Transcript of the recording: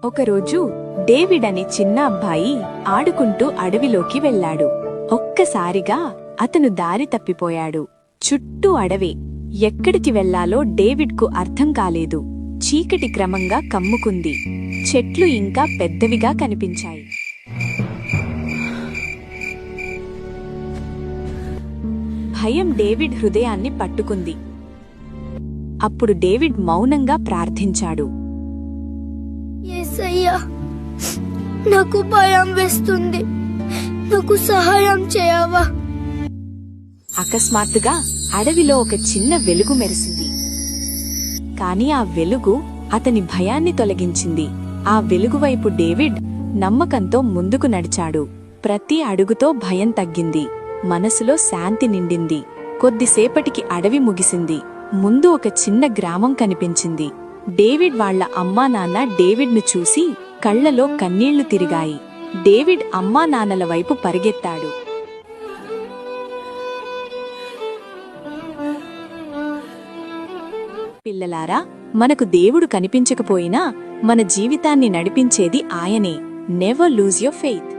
ఒకరోజు డేవిడ్ అనే చిన్న అబ్బాయి ఆడుకుంటూ అడవిలోకి వెళ్ళాడు. ఒక్కసారిగా అతను దారి తప్పిపోయాడు. చుట్టూ అడవే. ఎక్కడికి వెళ్లాలో డేవిడ్కు అర్థం కాలేదు. చీకటి క్రమంగా కమ్ముకుంది. చెట్లు ఇంకా పెద్దవిగా కనిపించాయి. భయం డేవిడ్ హృదయాన్ని పట్టుకుంది. అప్పుడు డేవిడ్ మౌనంగా ప్రార్థించాడు. యేసయ్యా, నాకు భయం వేస్తుంది, నాకు సహాయం చేయవా? అకస్మాత్తుగా అడవిలో ఒక చిన్న వెలుగు మెరిసింది. కాని ఆ వెలుగు అతని భయాన్ని తొలగించింది. ఆ వెలుగువైపు డేవిడ్ నమ్మకంతో ముందుకు నడిచాడు. ప్రతి అడుగుతో భయం తగ్గింది. మనసులో శాంతి నిండింది. కొద్దిసేపటికి అడవి ముగిసింది. ముందు ఒక చిన్న గ్రామం కనిపించింది. డేవిడ్ వాళ్ల అమ్మా నాన్న డేవిడ్ను చూసి కళ్లలో కన్నీళ్లు తిరిగాయి. డేవిడ్ అమ్మా నాన్నల వైపు పరిగెత్తాడు. పిల్లలారా, మనకు దేవుడు కనిపించకపోయినా మన జీవితాన్ని నడిపించేది ఆయనే. Never lose your faith.